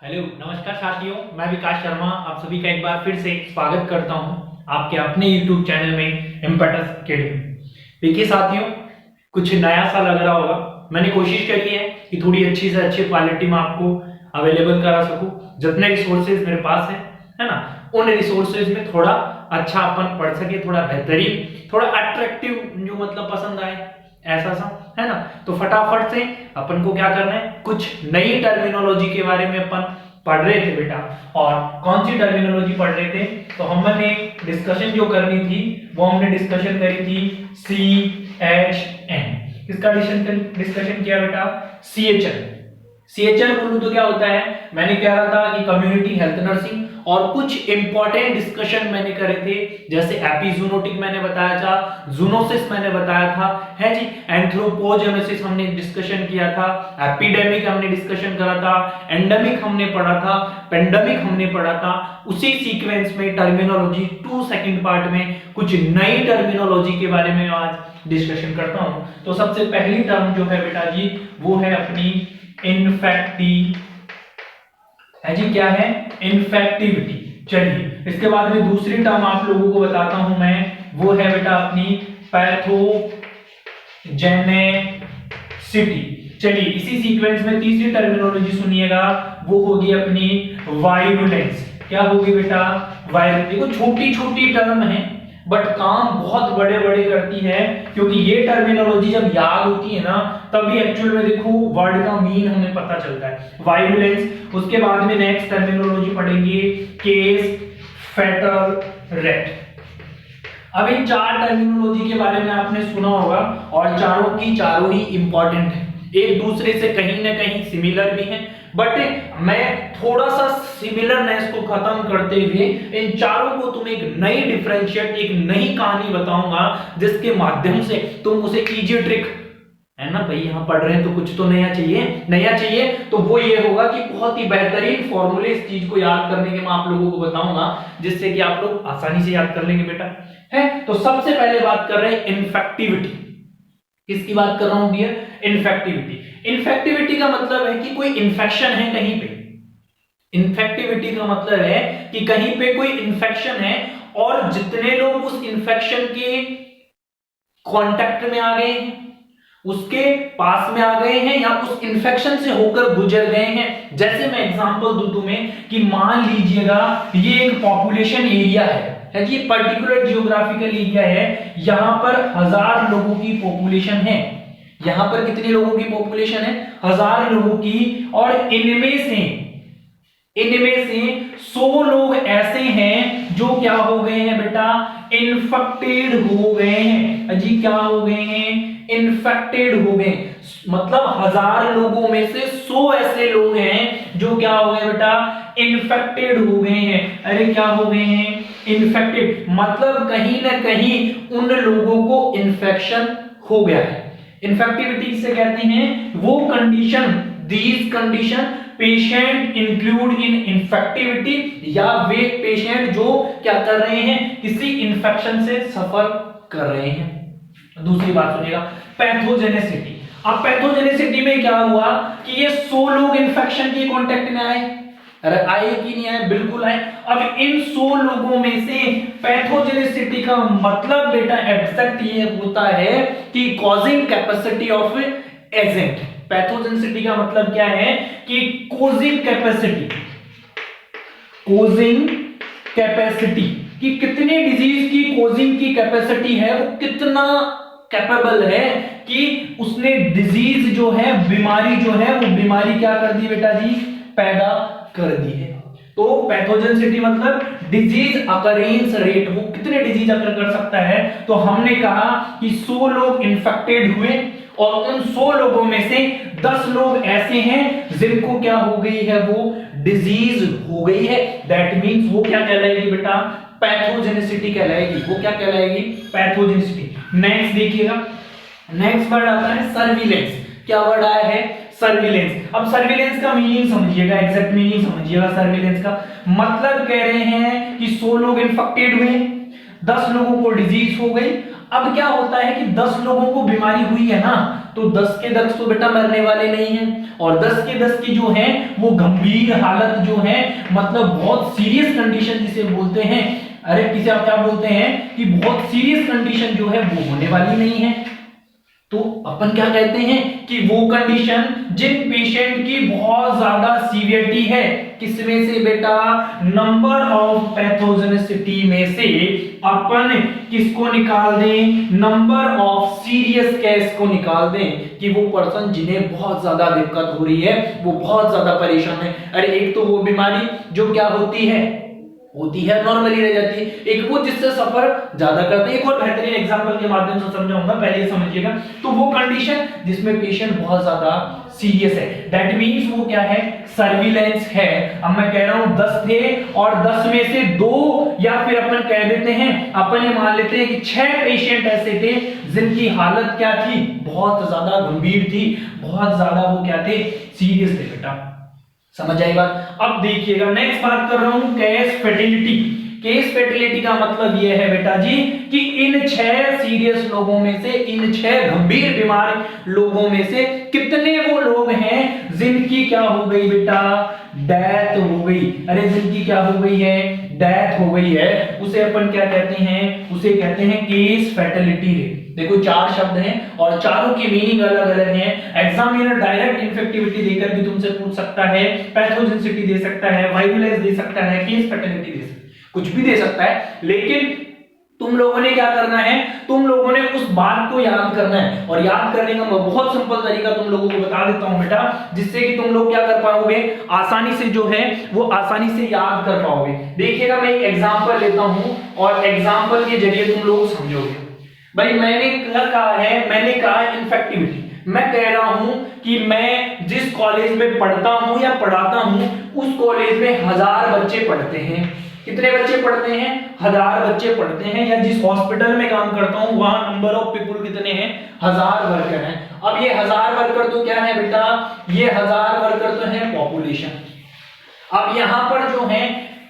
Hello नमस्कार साथियों, मैं विकास शर्मा आप सभी का एक बार फिर से स्वागत करता हूं आपके अपने YouTube चैनल में इम्पेटस अकेडमी। देखिए साथियों, कुछ नया सा लग रहा होगा। मैंने कोशिश करी है कि थोड़ी अच्छी से अच्छी क्वालिटी में आपको अवेलेबल करा सकूं। जितने रिसोर्सेज मेरे पास है ना, उन रिसोर्सेज में थोड़ा अच्छा अपन पढ़ सके, थोड़ा बेहतरीन, थोड़ा अट्रैक्टिव, जो मतलब पसंद आए ऐसा सा, है ना। तो फटाफट से अपन को क्या करना है, कुछ नई टर्मिनोलॉजी के बारे में अपन पढ़ रहे थे बेटा। और कौन सी टर्मिनोलॉजी पढ़ रहे थे, तो हमने डिस्कशन जो करनी थी वो हमने डिस्कशन करी थी CHN। किसका डिस्कशन किया बेटा? CHN। CHN बोलूं तो क्या होता है, मैंने कह रहा था कि कम्युनिटी हेल्थ नर्सिंग। और कुछ इंपॉर्टेंट डिस्कशन मैंने करे थे, जैसे एपिजूनोटिक मैंने बताया था, जूनोसिस मैंने बताया था, है जी। एंथ्रोपोजेनेसिस हमने डिस्कशन किया था, एपिडेमिक हमने डिस्कशन करा था, एंडेमिक हमने पढ़ा था, पेंडेमिक हमने पढ़ा था। उसी सीक्वेंस में टर्मिनोलॉजी 2 सेकंड पार्ट में कुछ नई टर्मिनोलॉजी के बारे में आज डिस्कशन करता हूं। तो सबसे पहली टर्म जो है बेटा जी, वो है अपनी इन्फेक्टिव, है जी। क्या है? इन्फेक्टिविटी। चलिए, इसके बाद में दूसरी टर्म आप लोगों को बताता हूं मैं, वो है बेटा अपनी पैथोजेनेसिटी। चलिए, इसी सीक्वेंस में तीसरी टर्मिनोलॉजी सुनिएगा, वो होगी अपनी वायरुलेंस। क्या होगी बेटा? वायरुलेंस। देखो, छोटी छोटी टर्म है बट काम बहुत बड़े बड़े करती है, क्योंकि ये टर्मिनोलॉजी जब याद होती है ना, तभी एक्चुअल में देखो वर्ड का मीन हमें पता चलता है। वायरुलेंस। उसके बाद में नेक्स्ट टर्मिनोलॉजी पढ़ेंगे केस फैटल रेट। अब इन चार टर्मिनोलॉजी के बारे में आपने सुना होगा, और चारों की चारों ही इंपॉर्टेंट है, एक दूसरे से कहीं ना कहीं सिमिलर भी हैं। बट मैं थोड़ा सा सिमिलरनेस को खत्म करते हुए इन चारों को तुम्हें एक नई डिफरेंशिएट, एक नई कहानी बताऊंगा, जिसके माध्यम से तुम उसे इजी ट्रिक, है ना भाई, यहां पढ़ रहे हैं तो कुछ तो नया चाहिए। नया चाहिए तो वो ये होगा कि बहुत ही बेहतरीन फॉर्मूले इस चीज को याद करने के मैं आप लोगों को बताऊंगा, जिससे कि आप लोग आसानी से याद कर लेंगे बेटा। है तो सबसे पहले बात कर रहे हैं इन्फेक्टिविटी। किसकी बात कर रहा हूं डियर? इन्फेक्टिविटी। इन्फेक्टिविटी का मतलब है कि कोई इन्फेक्शन है कहीं पे। इन्फेक्टिविटी का मतलब है कि कहीं पे कोई इन्फेक्शन है, और जितने लोग उस इन्फेक्शन के कांटेक्ट में आ गए हैं, उसके पास में आ गए हैं, या उस इन्फेक्शन से होकर गुजर गए हैं। जैसे मैं एग्जांपल दूं तुम्हें कि मान लीजिएगा ये एक पॉपुलेशन एरिया है जी, पर्टिकुलर जियोग्राफिकल एरिया है, यहां पर 1000 लोगों की पॉपुलेशन है। यहां पर कितने लोगों की पॉपुलेशन है? 1000 लोगों की। और इनमें से 100 लोग ऐसे हैं जो क्या हो गए हैं बेटा? इन्फेक्टेड हो गए हैं। अजी क्या हो गए हैं? इन्फेक्टेड हो गए। मतलब 1000 लोगों में से 100 ऐसे लोग हैं जो क्या हो गए बेटा? इन्फेक्टेड हो गए हैं। अरे क्या हो गए हैं? इन्फेक्टेड। मतलब कहीं ना कहीं उन लोगों को इन्फेक्शन हो गया है। इन्फेक्टिविटी किसे कहते हैं? वो condition, these condition patient include in infectivity, या वे पेशेंट जो क्या कर रहे हैं? किसी इन्फेक्शन से सफर कर रहे हैं। दूसरी बात सुनिएगा, पैथोजेनेसिटी। अब पैथोजेनेसिटी में क्या हुआ कि ये 100 लोग इन्फेक्शन के कांटेक्ट में आए। अरे आए कि नहीं आए? बिल्कुल आए। अब इन 100 लोगों में से पैथोजेनेसिटी का मतलब बेटा एग्जैक्ट ये होता है कि causing capacity of agent. Pathogenicity का मतलब क्या है कि कोजिंग कैपेसिटी, कोजिंग कैपेसिटी कि कितने डिजीज की कोजिंग की कैपेसिटी है, वो कितना कैपेबल है कि उसने डिजीज जो है, बीमारी जो है, वो बीमारी क्या कर दी बेटा जी? पैदा कर दी है। तो पैथोजेनेसिटी मतलब डिजीज अकरेंस रेट, वो कितने डिजीज अकर कर सकता है। तो हमने कहा कि 100 लोग इन्फेक्टेड हुए, और उन 100 लोगों में से 10 लोग ऐसे हैं जिनको क्या हो गई है? वो डिजीज हो गई है। दैट मींस वो क्या कहलाएगी बेटा? पैथोजेनेसिटी कहलाएगी। वो क्या कहलाएगी? पैथोजेनेसिटी। नेक्स्ट देखिएगा, नेक्स्ट वर्ड आता है सर्विलेंस। क्या वर्ड आया है? सर्विलेंस। अब सर्विलेंस का मीनिंग समझिएगा, एग्जैक्ट मीनिंग समझिएगा। सर्विलेंस का मतलब कह रहे हैं कि 100 लोग इन्फेक्टेड हुए, 10 लोगों को डिजीज हो गई, अब क्या होता है कि 10 लोगों को बीमारी हुई है ना, तो 10 के 10 तो बेटा मरने वाले नहीं हैं, और 10 के 10 की जो है वो गंभीर हालत जो है, मतलब बहुत सीरियस कंडीशन जिसे बोलते हैं, अरे किसे आप क्या बोलते हैं कि बहुत सीरियस कंडीशन जो है वो होने वाली नहीं है। तो अपन क्या कहते हैं कि वो कंडीशन जिन पेशेंट की बहुत ज्यादा सीवियरिटी है, किसमें से बेटा, नंबर ऑफ पैथोजेनिसिटी में से अपन किसको निकाल दें, नंबर ऑफ सीरियस केस को निकाल दें, कि वो पर्सन जिन्हें बहुत ज्यादा दिक्कत हो रही है, वो बहुत ज्यादा परेशान है। अरे एक तो वो बीमारी जो क्या होती है नॉर्मली रह जाती है, एक वो जिससे सफर ज्यादा करते हैं। एक और बेहतरीन एग्जांपल के माध्यम से समझाऊंगा, पहले समझिएगा। तो वो कंडीशन जिसमें पेशेंट बहुत ज्यादा सीरियस है, दैट मींस वो क्या है, सर्विलेंस है। अब मैं कह रहा हूं 10 थे और 10 में से 2 या फिर अपन कह देते हैं, अपन ये मान लेते हैं कि 6 पेशेंट ऐसे थे जिनकी हालत क्या थी, बहुत ज्यादा गंभीर थी, बहुत ज्यादा वो क्या थे, सीरियस थे बेटा। समझ आई बात। अब देखिएगा नेक्स्ट बात कर रहा हूं केस फैटिलिटी। केस फैटिलिटी का मतलब यह है बेटा जी कि इन 6 सीरियस लोगों में से, इन 6 गंभीर बीमार लोगों में से कितने वो लोग हैं जिनकी क्या हो गई बेटा, डेथ हो गई। अरे जिनकी क्या हो गई है, डेथ हो गई है, उसे अपन क्या कहते हैं, उसे कहते हैं केस फैटिलिटी रेट। देखो 4 शब्द हैं और चारों की मीनिंग अलग अलग है। एग्जामिनर डायरेक्ट इन्फेक्टिविटी देकर भी तुमसे पूछ सकता है, पैथोजेनिसिटी दे सकता है, वायरुलेंस दे सकता है, केस फैटिलिटी दे सकता है, कुछ भी दे सकता है। लेकिन तुम लोगों ने क्या करना है, तुम लोगों ने उस बात को याद करना है, और याद करने का मैं बहुत सिंपल तरीका तुम लोगों को बता देता हूं बेटा, जिससे कि तुम लोग क्या कर पाओगे, आसानी से जो है वो आसानी से याद कर पाओगे। देखिएगा मैं एक एग्जांपल लेता हूं और एग्जांपल के जरिए तुम लोग समझोगे। भाई मैंने कहा इन्फेक्टिविटी, मैं कह रहा हूं कि मैं जिस कॉलेज में पढ़ता हूं या पढ़ाता हूं उस कॉलेज में 1000 बच्चे पढ़ते हैं। कितने बच्चे पढ़ते हैं, 1000 बच्चे पढ़ते हैं। या जिस हॉस्पिटल में काम करता हूं वहां नंबर ऑफ पीपल कितने हैं, 1000 वर्कर हैं। अब ये 1000 वर्कर तो क्या है बेटा, ये 1000 वर्कर तो है पॉपुलेशन। अब यहां पर जो है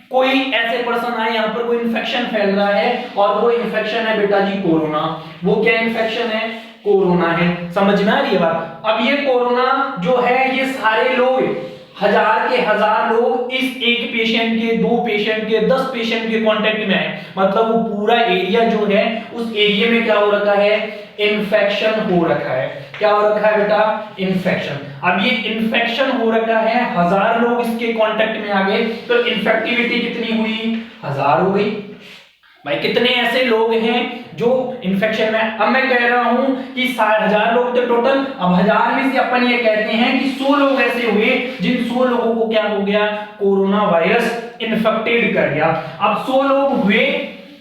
कोई ऐसे पर्सन आए, यहां पर कोई इंफेक्शन फैल रहा है और वो इंफेक्शन है बेटा जी कोरोना। वो क्या इंफेक्शन है, कोरोना है। समझ में आ रही है बात। अब ये कोरोना जो है, ये सारे लोग 1000 के 1000 लोग इस एक पेशेंट के, 2 पेशेंट के, 10 पेशेंट के कांटेक्ट में आए, मतलब वो पूरा एरिया जो है उस एरिया में क्या हो रखा है, इन्फेक्शन हो रखा है। क्या हो रखा है बेटा, इन्फेक्शन। अब ये इन्फेक्शन हो रखा है, 1000 लोग इसके कांटेक्ट में आ गए, तो इन्फेक्टिविटी कितनी हुई, 1000 हो गई। भाई कितने ऐसे लोग हैं जो इन्फेक्शन में, अब मैं कह रहा हूं कि 1000 लोग थे टोटल। अब 1000 में से अपन ये कहते हैं कि 100 लोग ऐसे हुए जिन 100 लोगों को क्या हो गया, कोरोना वायरस इन्फेक्टेड कर गया। अब 100 लोग हुए,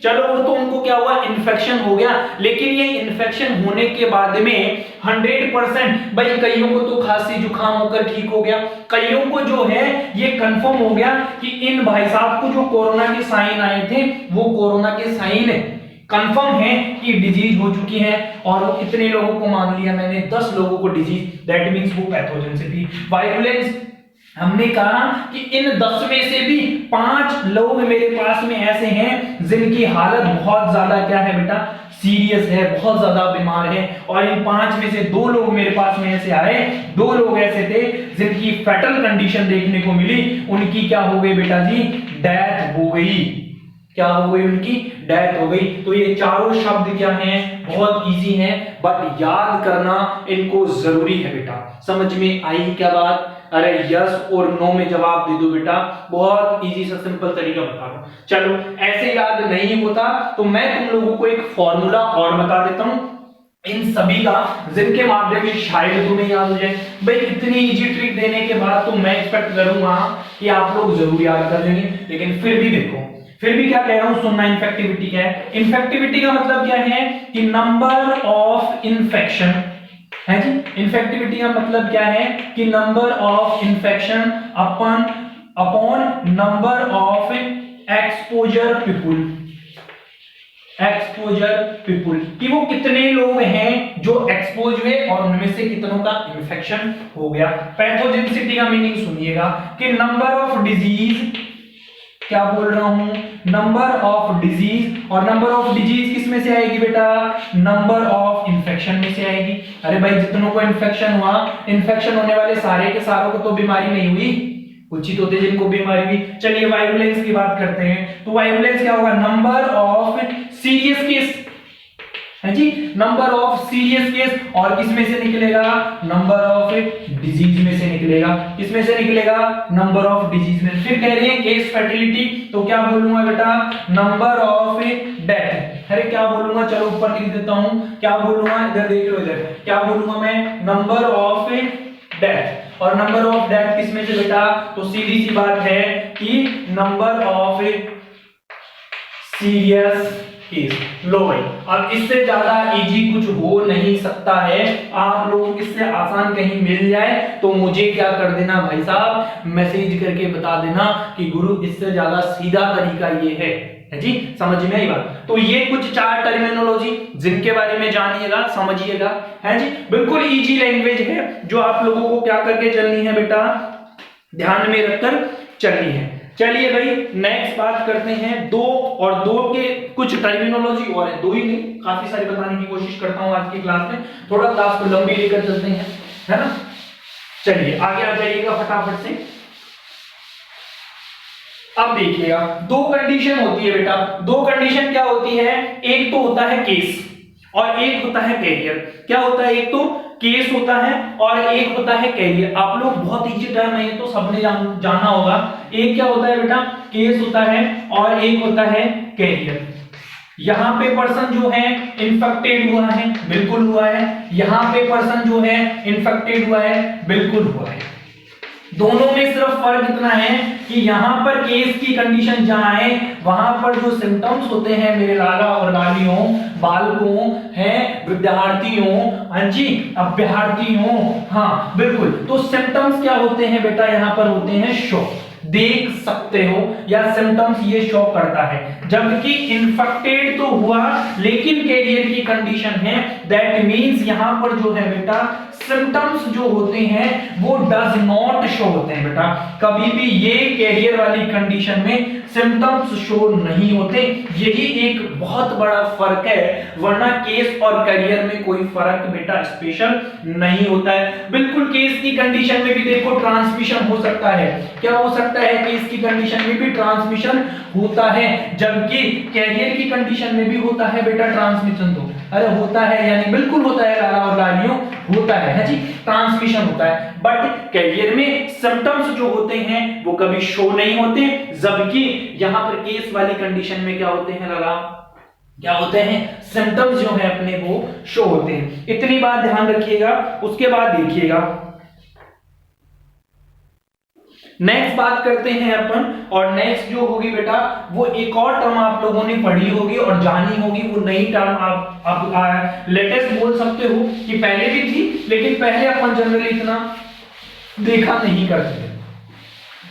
चलो वो तो उनको क्या हुआ, इन्फेक्शन हो गया। लेकिन ये इन्फेक्शन होने के बाद में 100%, भाई कईयों को तो खांसी जुकाम होकर ठीक हो गया, कईयों को जो है ये कंफर्म हो गया कि इन भाई साहब को जो कोरोना के साइन आए थे वो कोरोना के साइन कंफर्म है कि डिजीज हो चुकी है। और वो कितने लोगों को मान लिया मैंने, 10 लोगों को डिजीज, दैट मींस वो पैथोजेनिसिटी, वायरुलेंस। हमने कहा कि इन 10 में से भी 5 लोग मेरे पास में ऐसे हैं जिनकी हालत बहुत ज्यादा क्या है बेटा, सीरियस है, बहुत ज्यादा बीमार है। और इन 5 में से 2 लोग मेरे पास में ऐसे आए, 2 लोग ऐसे थे जिनकी फैटल कंडीशन देखने को मिली, उनकी क्या हो गई बेटा जी, डेथ हो गई। क्या हो गई, उनकी डेथ हो गई। तो ये चारों शब्द क्या हैं, बहुत इजी हैं, बट याद करना इनको जरूरी है बेटा। समझ में आई क्या बात? अरे यस और नो में जवाब दे दो बेटा, बहुत इजी सा सिंपल तरीका बता रहा हूं। चलो ऐसे याद नहीं होता तो मैं तुम लोगों को एक फॉर्मूला और बता देता हूं इन सभी का, जिनके माध्यम से शायद तुम्हें याद हो जाए। भाई इतनी इजी ट्रिक देने के बाद तो मैं एक्सपेक्ट करूंगा कि आप लोग जरूर याद कर लेंगे, लेकिन फिर भी देखो, फिर भी क्या कह रहा हूं सुनना। इन्फेक्टिविटी क्या है, इन्फेक्टिविटी का मतलब क्या है कि नंबर ऑफ इन्फेक्शन है जी। इन्फेक्टिविटी का मतलब क्या है कि number of infection upon number of exposure people, कि वो कितने लोग हैं जो एक्सपोज हुए और उनमें से कितनों का इन्फेक्शन हो गया। पैथोजेनिसिटी का मीनिंग सुनिएगा कि नंबर ऑफ डिजीज क्या बोल रहा हूं, नंबर ऑफ डिजीज। और नंबर ऑफ डिजीज किस में से आएगी बेटा, नंबर ऑफ इन्फेक्शन में से आएगी। अरे भाई जितनों को इन्फेक्शन हुआ, इन्फेक्शन होने वाले सारे के सारों को तो बीमारी नहीं हुई, कुछ ही तो थे जिनको बीमारी हुई। चलिए वायरुलेंस की बात करते हैं, तो वायरुलेंस क्या होगा, नंबर ऑफ सीरियस केस है जी, नंबर ऑफ सीरियस केस। और किसमें से निकलेगा, नंबर ऑफ डिजीज में से निकलेगा। किसमें से निकलेगा, नंबर ऑफ डिजीज में। फिर कह रही है केस फर्टिलिटी, तो क्या बोलूंगा बेटा, नंबर ऑफ डेथ। अरे क्या बोलूंगा, चलो ऊपर लिख देता हूं, क्या बोलूंगा, इधर देख लो, इधर क्या बोलूंगा मैं, नंबर ऑफ डेथ। और नंबर ऑफ डेथ किसमें से बेटा, तो सीधी सी बात है कि नंबर ऑफ सीरियस केस। लो भाई, अब इससे ज्यादा इजी कुछ हो नहीं सकता है। आप लोगों को इससे आसान कहीं मिल जाए तो मुझे क्या कर देना भाई साहब, मैसेज करके बता देना कि गुरु इससे ज्यादा सीधा तरीका ये है जी, समझ में आई बात। तो ये कुछ 4 टर्मिनोलॉजी जिनके बारे में जानिएगा, समझिएगा, है जी। बिल्कुल इजी लैंग्वेज है जो आप लोगों को क्या करके चलनी है बेटा, ध्यान में रखकर चलनी है। चलिए भाई नेक्स्ट बात करते हैं दो, और दो के कुछ टर्मिनोलॉजी और है, दो ही नहीं काफी सारी बताने की कोशिश करता हूं आज की क्लास में, थोड़ा क्लास को लंबी लेकर चलते हैं, है ना। चलिए आगे आ जाइएगा फटाफट से। अब देखिएगा, दो कंडीशन होती है बेटा, दो कंडीशन क्या होती है, एक तो होता है केस और एक होता है कैरियर। क्या होता है, एक तो केस होता है और एक होता है कैरियर। आप लोग बहुत इजी टर्म है, तो सबने जाना होगा। एक क्या होता है बेटा, केस होता है और एक होता है कैरियर। यहां पे पर्सन जो है इन्फेक्टेड हुआ है, बिल्कुल हुआ है। यहां पे पर्सन जो है इन्फेक्टेड हुआ है, बिल्कुल हुआ है। दोनों में सिर्फ फर्क इतना है कि यहां पर केस की कंडीशन जहां है, वहां पर जो सिम्टम्स होते हैं मेरे लाला और लालियों, बालकों, हैं विद्यार्थियों, हाँ जी अभ्यर्थियों, हाँ बिल्कुल, तो सिम्टम्स क्या होते हैं बेटा, यहां पर होते हैं शो, देख सकते हो, या सिम्टम्स ये शो करता है। जबकि इन्फेक्टेड तो हुआ लेकिन कैरियर की कंडीशन है, दैट मींस यहां पर जो है बेटा सिम्टम्स जो होते हैं वो डज नॉट शो होते हैं बेटा। कभी भी ये कैरियर वाली कंडीशन में सिम्टम्स शो नहीं होते। यही एक बहुत बड़ा फर्क है, वरना केस और कैरियर में कोई फर्क बेटा स्पेशल नहीं होता है। बिल्कुल केस की कंडीशन में भी देखो ट्रांसमिशन हो सकता है। क्या हो सकता है, केस की कंडीशन में भी ट्रांसमिशन होता है, जबकि कैरियर की कंडीशन में भी होता है बेटा ट्रांसमिशन। तो अरे होता है, यानी बिल्कुल होता है लाला और लालियों, होता है जी, ट्रांसमिशन होता है। बट कैरियर में सिम्टम्स जो होते हैं वो कभी शो नहीं होते, जबकि यहां पर केस वाली कंडीशन में क्या होते हैं लाला, क्या होते हैं, सिम्टम्स जो है अपने वो शो होते हैं। इतनी बात ध्यान रखिएगा। उसके बाद देखिएगा नेक्स्ट बात करते हैं अपन, और नेक्स्ट जो होगी बेटा वो एक और टर्म आप लोगों ने पढ़ी होगी और जानी होगी। वो नई टर्म आप लेटेस्ट बोल सकते हो कि पहले भी थी, लेकिन पहले अपन जनरली इतना देखा नहीं करते थे।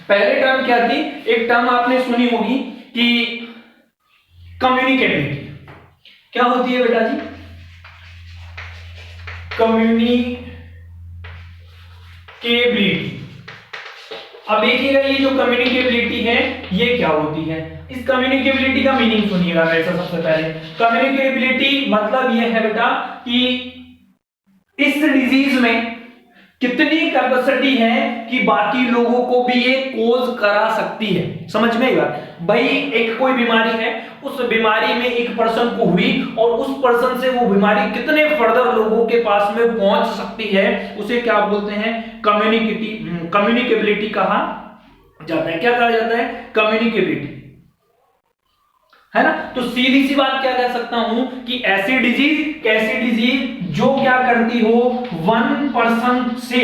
पहले टर्म क्या थी, एक टर्म आपने सुनी होगी कि कम्युनिकेबिलिटी। क्या होती है बेटा जी, कम्युनिकेबिलिटी। अब देखिएगा ये जो कम्युनिकेबिलिटी है ये क्या होती है। इस कम्युनिकेबिलिटी का मीनिंग सुनिएगा वैसे सबसे पहले। कम्युनिकेबिलिटी मतलब ये है बेटा कि इस डिजीज में कितनी कैपेसिटी है कि बाकी लोगों को भी ये कोज करा सकती है। समझ में आई बात भाई, एक कोई बीमारी है, उस बीमारी में एक पर्सन को हुई और उस पर्सन से वो बीमारी कितने फर्दर लोगों के पास में पहुंच सकती है, उसे क्या बोलते हैं, कम्युनिकेबिलिटी कहा जाता है। क्या कहा जाता है, कम्युनिकेबिलिटी, है ना। तो सीधी सी बात क्या कह सकता हूं कि ऐसी डिजीज, कैसी डिजीज जो क्या करती हो, वन पर्सन से,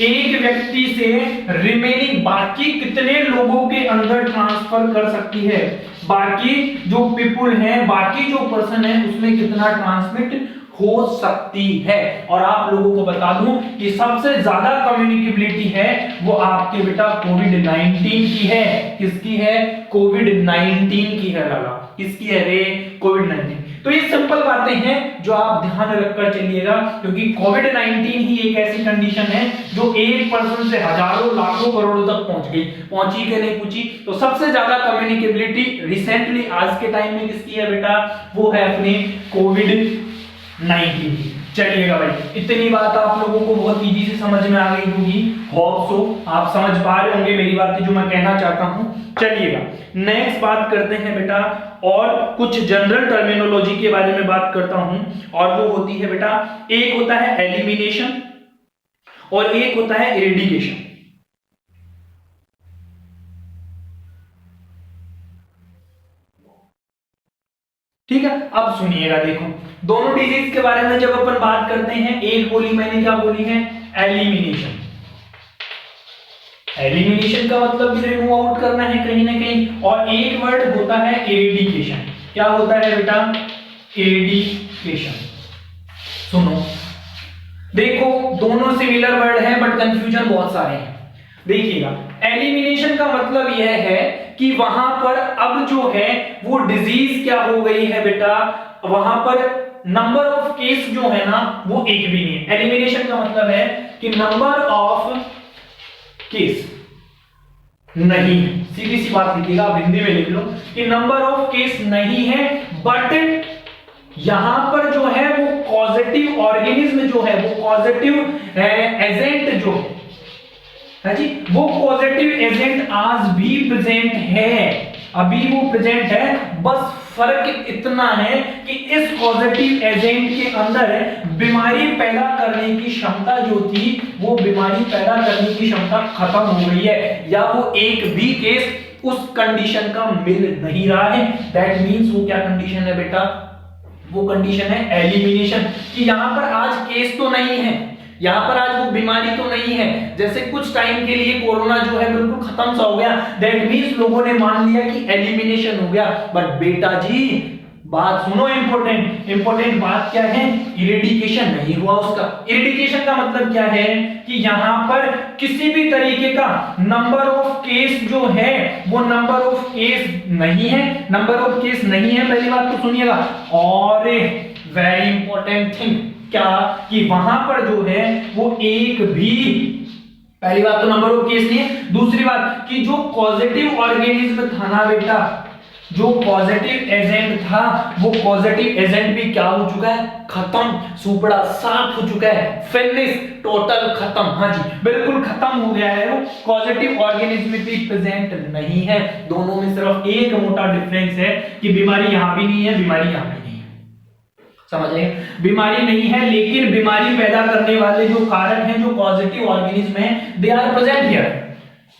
एक व्यक्ति से रिमेनिंग बाकी कितने लोगों के अंदर ट्रांसफर कर सकती है, बाकी जो पीपुल हैं, बाकी जो पर्सन है उसमें कितना ट्रांसमिट हो सकती है। और आप लोगों को बता दूं कि सबसे ज्यादा कम्युनिकेबिलिटी है वो आपके बेटा कोविड-19 की है। किसकी है, कोविड-19 की है लाला। किसकी है रे, कोविड-19। तो ये सिंपल बातें हैं जो आप ध्यान रखकर चलिएगा, क्योंकि कोविड-19 ही एक ऐसी कंडीशन है जो एक पर्सन से हजारों लाखों करोड़ों तक पहुंची कि नहीं पूछी। तो सबसे ज्यादा कम्युनिकेबिलिटी रिसेंटली आज के टाइम में किसकी है बेटा, वो है अपने कोविड-19 की। चलिएगा भाई, इतनी बात आप लोगों को बहुत इजी से समझ में आ गई होगी, होप सो आप समझ पा रहे होंगे मेरी बातें जो मैं कहना चाहता हूं। चलिएगा नेक्स्ट बात करते हैं बेटा, और कुछ जनरल टर्मिनोलॉजी के बारे में बात करता हूं, और वो होती है बेटा, एक होता है एलिमिनेशन और एक होता है इरेडिकेशन। ठीक है, अब सुनिएगा, देखो दोनों डिजीज के बारे में जब अपन बात करते हैं, एक बोली मैंने क्या बोली है, एलिमिनेशन। एलिमिनेशन का मतलब भी रिमूव आउट करना है कहीं ना कहीं, और एक वर्ड होता है इरेडिकेशन। क्या होता है बेटा, इरेडिकेशन। सुनो, देखो दोनों सिमिलर वर्ड है बट कंफ्यूजन बहुत सारे हैं। देखिएगा, एलिमिनेशन का मतलब यह है कि वहां पर अब जो है वो डिजीज क्या हो गई है बेटा, वहां पर नंबर ऑफ केस जो है ना वो एक भी नहीं है। एलिमिनेशन का मतलब है कि नंबर ऑफ केस नहीं है, सीधी सी बात लिखिएगा, आप हिंदी में लिख लो कि नंबर ऑफ केस नहीं है, बट यहां पर जो है वो पॉजिटिव ऑर्गेनिज्म जो है, वो पॉजिटिव एजेंट जो है जी, वो पॉजिटिव एजेंट आज भी प्रेजेंट है, अभी वो प्रेजेंट है। बस फर्क इतना है कि इस पॉजिटिव एजेंट के अंदर बीमारी पैदा करने की क्षमता जो थी, वो बीमारी पैदा करने की क्षमता खत्म हो गई है, या वो एक भी केस उस कंडीशन का मिल नहीं रहा है। दैट मींस वो क्या कंडीशन है बेटा, वो कंडीशन है एलिमिनेशन, कि यहां पर आज केस तो नहीं है, यहां पर आज वो बीमारी तो नहीं है। जैसे कुछ टाइम के लिए कोरोना जो है बिल्कुल खत्म सा हो गया, दैट मींस लोगों ने मान लिया कि एलिमिनेशन हो गया। बट बेटा जी बात सुनो, इंपॉर्टेंट बात क्या है, इरेडिकेशन नहीं हुआ उसका। इरेडिकेशन का मतलब क्या है कि यहां पर किसी भी तरीके का नंबर ऑफ केस जो है वो नंबर ऑफ केस नहीं है, नंबर ऑफ केस नहीं है, पहली बात तो सुनिएगा। और वेरी इंपॉर्टेंट थिंग क्या, कि वहां पर जो है वो एक भी, पहली बात तो नंबर ऑफ केस नहीं है, दूसरी बात कि जो पॉजिटिव ऑर्गेनिज्म था ना बेटा, जो पॉजिटिव एजेंट था, वो पॉजिटिव एजेंट भी क्या हो चुका है, खत्म, सुपड़ा साफ हो चुका है, फिनिश, टोटल खत्म। हाँ जी, बिल्कुल खत्म हो गया है, वो पॉजिटिव ऑर्गेनिज्म भी प्रेजेंट नहीं है। दोनों में सिर्फ एक मोटा डिफरेंस है कि बीमारी यहां भी नहीं है, बीमारी यहां भी नहीं है, समझ रहे हैं, बीमारी नहीं है, लेकिन बीमारी पैदा करने वाले जो कारक हैं, जो पॉजिटिव ऑर्गेनिज्म हैं, they are present here.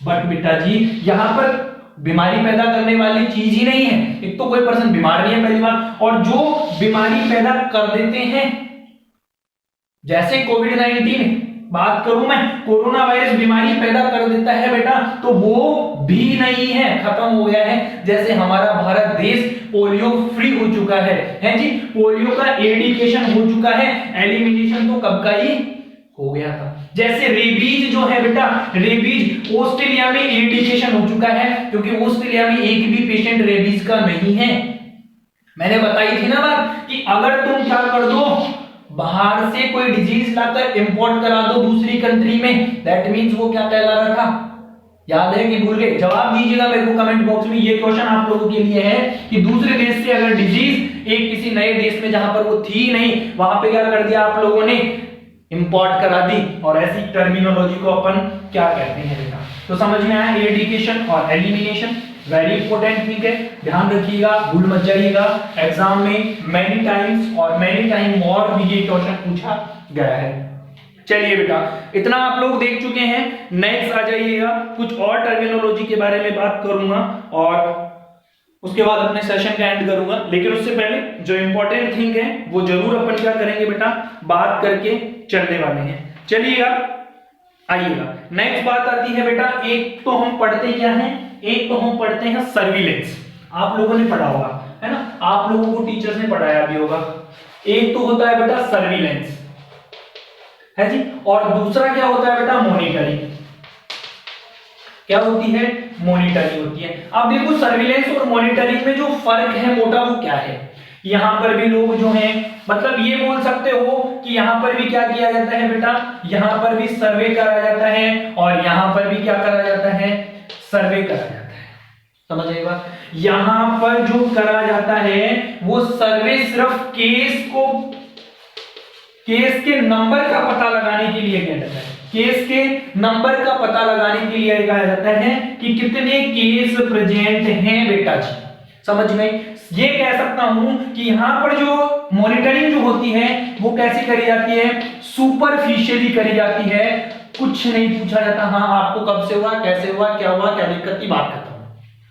But बेटा जी यहां पर बीमारी पैदा करने वाली चीज ही नहीं है, एक तो कोई पर्सन बीमार नहीं है पहली बात, और जो बीमारी पैदा कर देते हैं, जैसे कोविड-19 बात करूं मैं, कोरोना वायरस बीमारी पैदा कर देता है बेटा, तो वो भी नहीं है, खत्म हो गया है। जैसे हमारा भारत देश पोलियो फ्री हो चुका है जी, पोलियो का एरेडिकेशन हो चुका है, एलिमिनेशन तो कब का ही हो गया था। जैसे रेबीज जो है बेटा, रेबीज ऑस्ट्रेलिया में एरेडिकेशन हो चुका है, क्योंकि ऑस्ट्रेलिया में एक भी पेशेंट रेबीज का नहीं है। मैंने बताई थी ना बात कि अगर तुम क्या कर दो, बाहर से कोई डिजीज लाकर इंपोर्ट करा दो दूसरी कंट्री में, दैट मींस वो क्या कहला रहा था, याद है कि भूल गए? जवाब दीजिएगा मेरे को कमेंट बॉक्स में। ये क्वेश्चन आप लोगों के लिए है कि दूसरे देश से अगर डिजीज एक किसी नए देश में जहां पर वो थी नहीं, वहां पे क्या कर दिया आप लोगों ने, इंपोर्ट करा दी, और ऐसी टर्मिनोलॉजी को अपन क्या कहते हैं बेटा। तो समझ में आया, एरेडिकेशन और एलिमिनेशन वेरी इंपॉर्टेंट थिंग है, ध्यान रखिएगा, भूल मत जाइएगा। एग्जाम में मैनी टाइम्स और मैनी टाइम और भी ये क्वेश्चन पूछा गया है। चलिए बेटा, इतना आप लोग देख चुके हैं, नेक्स्ट आ जाइएगा, कुछ और टर्मिनोलॉजी के बारे में बात करूंगा और उसके बाद अपने सेशन का एंड करूंगा। लेकिन उससे पहले जो इंपॉर्टेंट थिंग है वो जरूर अपन क्या करेंगे बेटा, बात करके चलने वाले हैं। चलिएगा, आइएगा, नेक्स्ट बात आती है बेटा, एक तो हम पढ़ते क्या हैं, एक तो हम पढ़ते हैं सर्विलेंस। आप लोगों ने पढ़ा होगा, है ना, आप लोगों को टीचर्स ने पढ़ाया भी होगा। एक तो होता है बेटा सर्विलेंस, है जी, और दूसरा क्या होता है बेटा, मॉनिटरिंग। क्या होती है, मॉनिटरिंग होती है। अब देखो सर्विलेंस और मॉनिटरिंग में जो फर्क है मोटा, वो क्या है यहाँ पर भी लोग जो हैं, मतलब ये बोल सकते हो कि यहाँ पर भी क्या किया जाता है बेटा, यहाँ पर भी सर्वे करा जाता है और यहाँ पर भी क्या करा जाता है, सर्वे करा जाता है। समझ आएगा, यहाँ पर जो करा जाता है वो सर्वे सिर्फ केस के नंबर का पता लगाने के लिए किया जाता है। केस के नंबर का पता लगाने के लिए कहा जाता है कि कितने केस प्रेजेंट हैं बेटा जी। समझ में ये कह सकता हूं कि यहां पर जो मॉनिटरिंग जो होती है वो कैसी करी जाती है, सुपरफिशियली करी जाती है। कुछ नहीं पूछा जाता, हाँ आपको कब से हुआ, कैसे हुआ, क्या हुआ, क्या दिक्कत थी, बात करता हूं।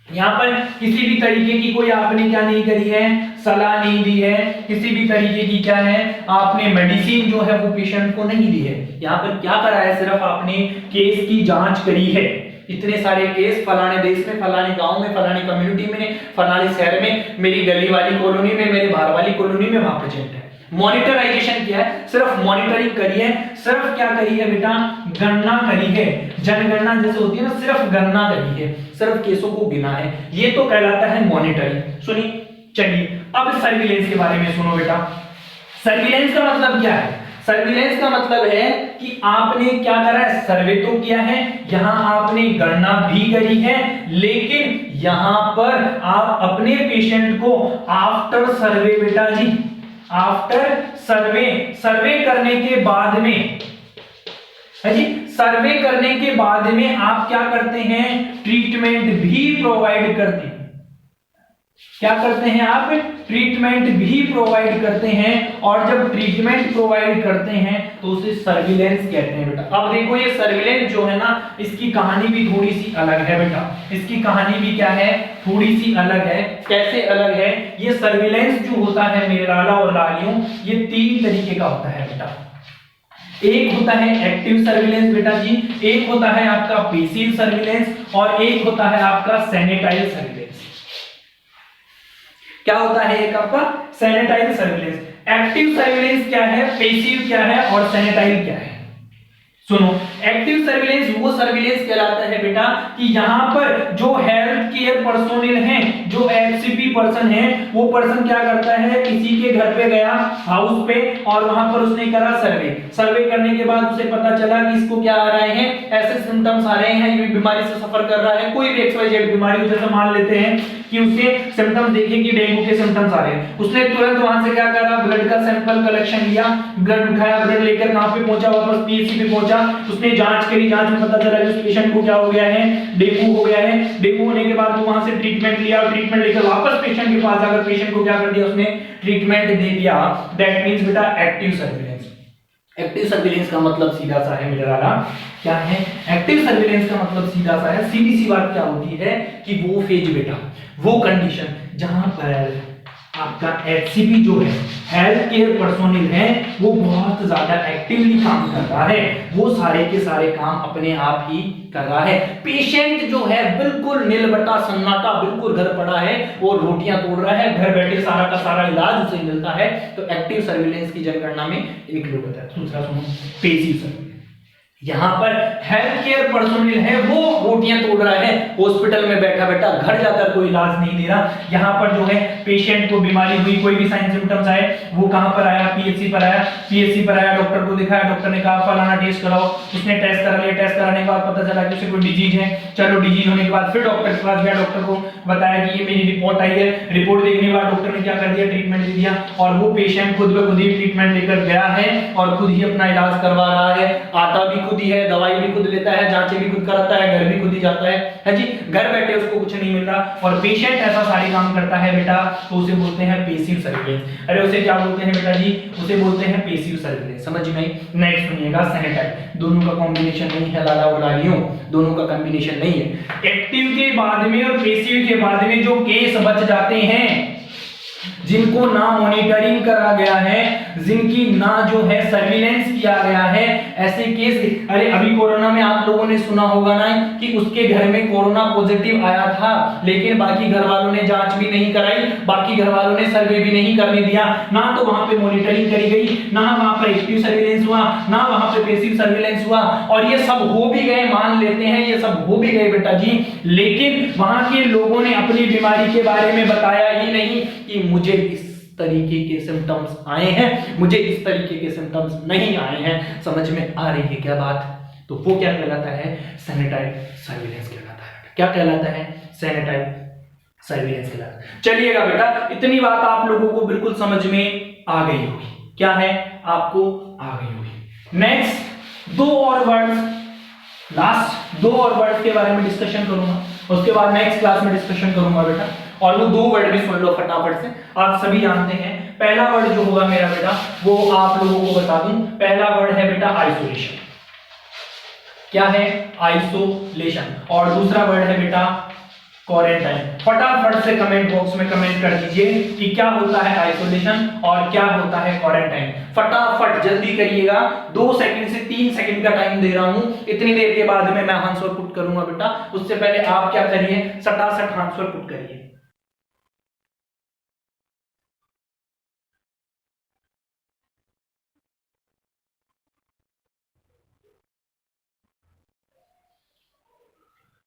यहाँ पर किसी भी तरीके की कोई आपने क्या नहीं करी है, सलाह नहीं दी है, किसी भी तरीके की क्या है आपने मेडिसिन जो है वो पेशेंट को नहीं दी है। यहाँ पर क्या करा है, सिर्फ आपने केस की जांच करी है। इतने सारे केस फलाने देश में, फलाने गांव में, फलाने कम्युनिटी में, फलाने शहर में, मेरी गली वाली कॉलोनी में, मेरे बाहर वाली कॉलोनी में वहां प्रेजेंट है। मॉनिटराइजेशन किया है, सिर्फ मॉनिटरिंग करी है, सिर्फ क्या करी है बेटा, गणना करी है। जनगणना जैसे होती है ना, सिर्फ गणना करी है, सिर्फ केसों को गिना है, ये तो कहलाता है मॉनिटरिंग। सुनिए, चलिए अब सर्विलेंस के बारे में सुनो बेटा। सर्विलेंस का मतलब क्या है, सर्विलेंस का मतलब है कि आपने क्या करा है, सर्वे तो किया है, यहां आपने गणना भी करी है, लेकिन यहां पर आप अपने पेशेंट को आफ्टर सर्वे बेटा जी, आफ्टर सर्वे करने के बाद में है जी, सर्वे करने के बाद में आप क्या करते हैं, ट्रीटमेंट भी प्रोवाइड करते हैं। क्या करते हैं आप, ट्रीटमेंट भी प्रोवाइड करते हैं। और जब ट्रीटमेंट प्रोवाइड करते हैं तो उसे सर्विलेंस कहते हैं बेटा। अब देखो ये सर्विलेंस जो है ना, इसकी कहानी भी थोड़ी सी अलग है बेटा। इसकी कहानी भी क्या है, थोड़ी सी अलग है। कैसे अलग है, ये सर्विलेंस जो होता है मेरे लाला और लालियों, ये 3 तरीके का होता है बेटा। एक होता है एक्टिव सर्विलेंस बेटा जी, एक होता है आपका पैसिव सर्विलेंस और एक होता है आपका सैनिटाइज सर्विलेंस। क्या होता है एक आपका सैनिटाइज सर्विलेंस। एक्टिव सर्विलेंस क्या है, पैसिव क्या है और सैनिटाइज क्या है। सुनो, एक्टिव सर्विलेंस वो सर्विलेंस कहलाता है बेटा कि यहां पर जो हेल्थ केयर पर्सोनिल हैं, जो एचसीपी पर्सन है, वो पर्सन क्या करता है, किसी के घर पे गया, हाउस पे, और वहां पर उसने करा सर्वे करने के बाद उसे पता चला कि इसको क्या आ रहे हैं, ऐसे सिम्टम्स आ रहे हैं, ये बीमारी से सफर कर रहा है, कोई भी XYZ बीमारी, जैसे मान लेते हैं कि उसे सिम्टम्स देखे कि डेंगू के सिम्टम्स आ रहे हैं, उसने तुरंत वहां से क्या करा, ब्लड का सैंपल कलेक्शन लिया, ब्लड उठाया, ब्लड लेकर कहां पे पहुंचा, वापस पीएचसी पे पहुंचा, उसने जांच करी, जांच में पता चला कि उस पेशेंट को क्या हो गया है, डेंगू हो गया है। डेंगू होने के बाद वो वहां से ट्रीटमेंट लिया, ट्रीटमेंट लेकर वापस पेशेंट के पास आकर पेशेंट को क्या कर दिया, उसने ट्रीटमेंट दे दिया। दैट मींस बेटा एक्टिव सर्विलेंस। एक्टिव सर्विलेंस का मतलब सीधा सा है मेरा वाला, क्या है एक्टिव सर्विलेंस का मतलब, सीधा सा है, सीधी सी बात क्या होती है कि वो फेज बेटा, वो कंडीशन जहां पर आपका एचसीपी जो है, हेल्थ केयर पर्सोनिल है, वो बहुत ज्यादा एक्टिवली काम कर रहा है, वो सारे के सारे काम अपने आप ही कर रहा है। पेशेंट जो है बिल्कुल नीलबटा सन्नाटा, बिल्कुल घर पड़ा है, वो रोटियां तोड़ रहा है, घर बैठे सारा का सारा इलाज उसे मिलता है, तो एक्टिव सर्विलेंस की जनगणना में इंक्लूड होता है। दूसरा सुनो, पैसिव सर्विलेंस। यहां पर हेल्थ केयर पर्सोनिल है, वो रोटियां तोड़ रहा है, हॉस्पिटल में बैठा बैठा, घर जाकर कोई इलाज नहीं दे रहा। यहां पर जो है पेशेंट को बीमारी हुई, कोई भी साइन सिम्टम्स आए, वो कहां पर आया, पीएचसी पर आया, पीएचसी पर आया, डॉक्टर को दिखाया, डॉक्टर ने कहा फलाना टेस्ट कराओ, उसने टेस्ट करा लिया, टेस्ट कराने के बाद पता चला कि उसे कोई डिजीज है। चलो डिजीज होने के बाद फिर डॉक्टर के पास गया, डॉक्टर को बताया कि ये मेरी रिपोर्ट आई है, रिपोर्ट देखने के बाद डॉक्टर ने क्या कर दिया, ट्रीटमेंट दे दिया, और वो पेशेंट खुद ब खुद ही ट्रीटमेंट लेकर गया है और खुद ही अपना इलाज करवा रहा है, आता भी खुद ही है, दवाई भी खुद लेता है, जांचें भी खुद कराता है, घर भी खुद ही जाता है जी, घर बैठे उसको कुछ नहीं मिल रहा और पेशेंट ऐसा सारे काम करता है बेटा, तो उसे बोलते हैं पैसिव सर्विलेंस। अरे उसे क्या बोलते हैं बेटा जी, उसे बोलते हैं पैसिव सर्विलेंस। समझ में? नेक्स्ट सुनिएगा, सैनिटाइज। दोनों का कॉम्बिनेशन नहीं है लाला और लालियों, दोनों का कॉम्बिनेशन नहीं है। एक्टिव के बाद में और पैसिव के बाद में जो केस बच जाते हैं, जिनको ना मॉनिटरिंग करा गया है, जिनकी ना जो है सर्विलेंस किया गया है, ऐसे केस, अरे अभी कोरोना में आप लोगों ने सुना होगा ना कि उसके घर में कोरोना पॉजिटिव आया था, लेकिन बाकी घर वालों ने जांच भी नहीं कराई, बाकी घर वालों ने सर्वे भी नहीं करने दिया, ना तो वहां पे मॉनिटरिंग करी गई, ना वहां पर एक्टिव सर्विलेंस हुआ, ना वहां पे पैसिव सर्विलेंस हुआ, और ये सब हो भी गए, मान लेते हैं ये सब हो भी गए बेटा जी, लेकिन वहां के लोगों ने अपनी बीमारी के बारे में बताया ही नहीं कि मुझे इस तरीके के सिम्टम्स आए हैं, मुझे इस तरीके के सिम्टम्स नहीं आए हैं। समझ में आ रही है क्या बात? तो वो क्या कहलाता है? सैनिटाइड सर्विलेंस कहलाता है। क्या कहलाता है? सैनिटाइड सर्विलेंस कहलाता है। चलिएगा बेटा, इतनी बात आप लोगों को बिल्कुल समझ में आ गई होगी। क्या है? आपको आ गई होगी। नेक्स्ट दो और वर्ड, लास्ट दो और वर्ड के बारे में डिस्कशन करूंगा, उसके बाद नेक्स्ट क्लास में डिस्कशन करूंगा बेटा। और वो दो वर्ड भी सुन लो फटाफट से, आप सभी जानते हैं। पहला वर्ड जो होगा मेरा बेटा, वो आप लोगों को बता दूं, पहला वर्ड है बेटा आइसोलेशन। क्या है? आइसोलेशन। और दूसरा वर्ड है बेटा क्वारंटाइन। फटाफट से कमेंट बॉक्स में कमेंट कर दीजिए कि क्या होता है आइसोलेशन और क्या होता है क्वारंटाइन। फटाफट जल्दी करिएगा, 2 सेकंड से 3 सेकंड का टाइम दे रहा हूं। इतनी देर के बाद में मैं आंसर पुट करूंगा बेटा, उससे पहले आप क्या करिए, सटासट आंसर पुट करिए।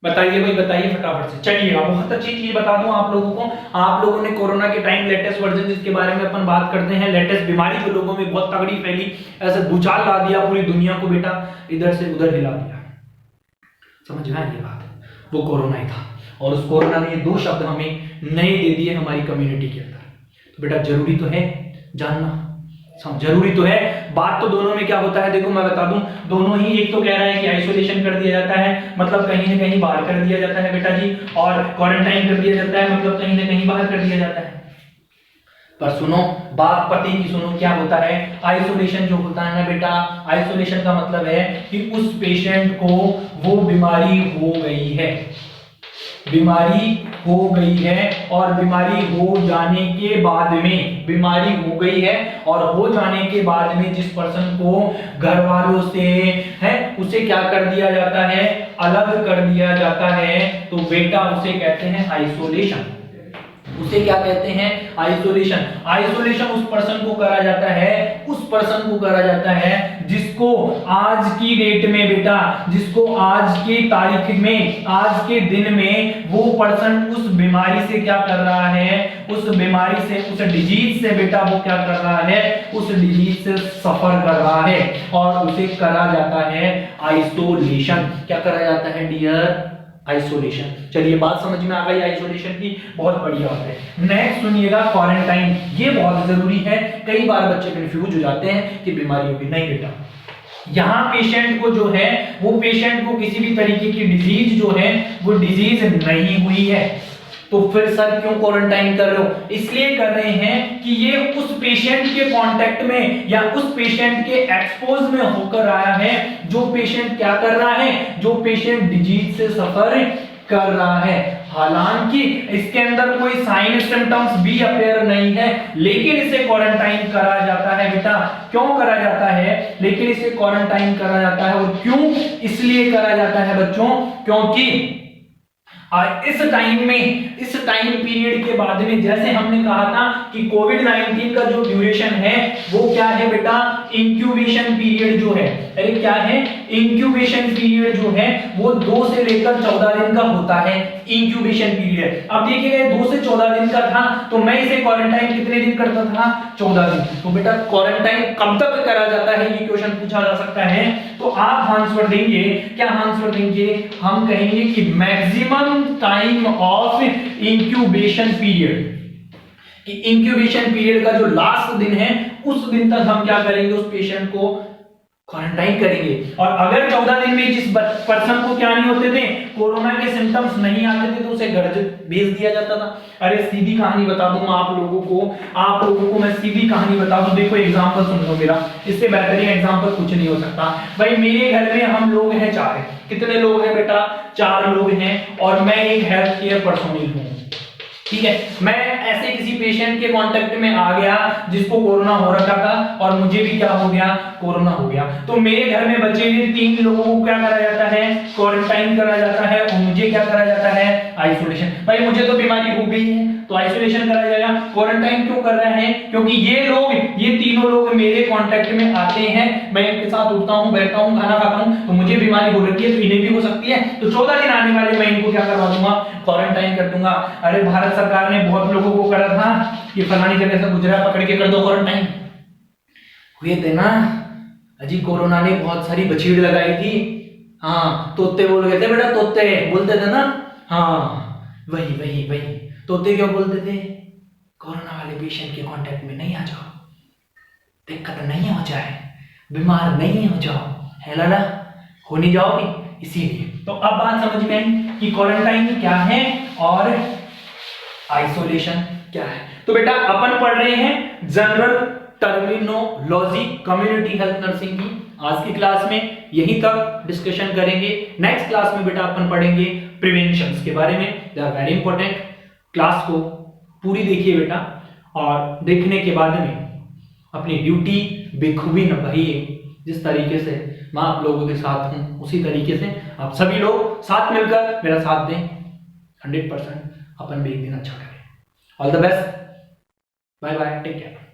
बताइए भाई, बताइए फटाफट से। चलिएगा, बहुत अच्छी चीज बता दूं आप लोगों को। आप लोगों ने कोरोना के टाइम लेटेस्ट वर्जन जिसके बारे में अपन बात करते हैं, लेटेस्ट बीमारी जो लोगों में बहुत तगड़ी फैली, ऐसे भूचाल ला दिया पूरी दुनिया को बेटा, इधर से उधर हिला दिया। समझ में आई ये बात? वो कोरोना ही था, और उस कोरोना ने ये 2 शब्द हमें नए दे दिए हमारी कम्युनिटी के अंदर। तो बेटा जरूरी तो है जानना, जरूरी तो है। बात तो दोनों में क्या होता है, देखो मैं बता दूं, दोनों ही, एक तो कह रहा है कि आइसोलेशन कर दिया जाता है, मतलब कहीं ना कहीं बाहर कर दिया जाता है बेटा जी, और क्वारंटाइन कर दिया जाता है, मतलब कहीं ना कहीं बाहर कर दिया जाता है। पर सुनो, बात पति की सुनो, क्या होता है आइसोलेशन जो होता है ना बेटा, आइसोलेशन का मतलब है कि उस पेशेंट को वो बीमारी हो गई है, बीमारी हो गई है, और बीमारी हो जाने के बाद में, बीमारी हो गई है और हो जाने के बाद में जिस पर्सन को घर वालों से है, उसे क्या कर दिया जाता है, अलग कर दिया जाता है, तो बेटा उसे कहते हैं आइसोलेशन। उसे क्या कहते हैं? आइसोलेशन। आइसोलेशन उस पर्सन को करा जाता है, उस पर्सन को करा जाता है जिसको आज की डेट में बेटा, जिसको आज की तारीख में, आज के दिन में वो पर्सन उस बीमारी से क्या कर रहा है, उस बीमारी से, उस डिजीज से बेटा वो क्या कर रहा है, उस डिजीज से सफर कर रहा है, और उसे करा जाता है आइसोलेशन। क्या करा जाता है डियर? आइसोलेशन। चलिए बात समझ में आ गई आइसोलेशन की, बहुत बढ़िया बात है। नेक्स्ट सुनिएगा क्वारंटाइन, ये बहुत जरूरी है। कई बार बच्चे कंफ्यूज हो जाते हैं कि बीमारी होगी, नहीं बेटा, यहां पेशेंट को जो है, वो पेशेंट को किसी भी तरीके की डिजीज जो है वो डिजीज नहीं हुई है, तो फिर सर क्यों क्वारंटाइन कर रहे हो? इसलिए कर रहे हैं कि ये उस पेशेंट के कांटेक्ट में या उस पेशेंट के एक्सपोज में होकर आया है, जो पेशेंट क्या कर रहा है, जो पेशेंट डिजीज से सफर कर रहा है। हालांकि इसके अंदर कोई साइन सिम्टम्स भी अपेयर नहीं है, लेकिन इसे क्वारंटाइन करा जाता है बेटा। क्यों करा जाता है? लेकिन इसे क्वारंटाइन करा जाता है, और क्यों इसलिए करा जाता है बच्चों, क्योंकि इस टाइम में, इस टाइम पीरियड के बाद में, जैसे हमने कहा था कि कोविड-19 का जो ड्यूरेशन है वो क्या है बेटा, इंक्यूबेशन पीरियड जो है, अरे क्या है, इंक्यूबेशन पीरियड जो है वो 2 से लेकर 14 दिन का होता है, इंक्यूबेशन पीरियड। अब देखिए 2 से 14 दिन का था, तो मैं इसे क्वारंटाइन कितने दिन करता था, 14 दिन। तो बेटा क्वारंटाइन कब तक करा जाता है, ये क्वेश्चन पूछा जा सकता है। तो आप आंसर देंगे, क्या आंसर देंगे? हम कहेंगे कि maximum time of incubation period, कि इंक्यूबेशन पीरियड का जो लास्ट दिन है उस दिन तक हम क्या करेंगे, उस पेशेंट को क्वारंटाइन करेंगे। और अगर 14 दिन में जिस पर्सन को क्या नहीं होते थे, कोरोना के सिम्टम्स नहीं आते थे, तो उसे घर भेज दिया जाता था। अरे सीधी कहानी बता दूं आप लोगों को मैं सीधी कहानी बता दूं। देखो एग्जांपल सुन लो मेरा, इससे बेहतरीन एग्जांपल कुछ नहीं हो सकता। भाई मेरे घर में हम लोग हैं 4, कितने लोग हैं बेटा, 4 लोग हैं, और मैं एक हेल्थ केयर पर्सनल हूं, ठीक है। मैं ऐसे किसी पेशेंट के कांटेक्ट में आ गया जिसको कोरोना हो रखा था, और मुझे भी क्या हो गया, कोरोना हो गया। तो मेरे घर में बचे हुए 3 लोगों को क्या करा जाता है, क्वारंटाइन करा जाता है, और मुझे क्या करा जाता है, आइसोलेशन। भाई मुझे तो बीमारी हो गई है, तो आइसोलेशन करा जाएगा। क्वारंटाइन क्यों कर रहे हैं? क्योंकि ये तीनों लोग मेरे कांटेक्ट में आते हैं, मैं इनके साथ उठता हूं, बैठता हूं, खाना खाता हूं, तो मुझे बीमारी हो रही है, तो इन्हें भी हो सकती है। तो 14 दिन आने वाले मैं इनको क्या करवा दूंगा? क्वारंटाइन कर दूंगा। अरे भारत सरकार ने बहुत लोगों को करा था कि फलानी जगह से गुजरा, पकड़ के कर दो क्वारंटाइन, हुए थे ना अजी। कोरोना ने बहुत सारी बछीड़ लगाई थी। हाँ, तोते बोल गए थे बेटा, तोते बोलते थे ना। हाँ, वही तोते क्यों बोलते थे? कोरोना वाले पेशेंट के कांटेक्ट में नहीं आ जाओ, दिक्कत नहीं हो जाए, बीमार नहीं हो जाओ, है लाला, हो नहीं जाओगे, इसीलिए। तो अब बात समझ में आई कि क्वारंटाइन क्या है और आइसोलेशन क्या है। तो बेटा अपन पढ़ रहे हैं general terminology community health nursing की। आज की क्लास में यहीं तक डिस्कशन करेंगे। नेक्स्ट क्लास में बेटा अपन पढ़ेंगे प्रिवेंशन के बारे में। They are very important. Class को पूरी देखिए बेटा, और देखने के बाद में अपनी ड्यूटी बेखूबी निभाइए। जिस तरीके से मैं आप लोगों के साथ हूं, उसी तरीके से आप सभी लोग साथ मिलकर मेरा साथ दें। 100% अपन भी एक दिन अच्छा करें। All the best, bye bye, take care.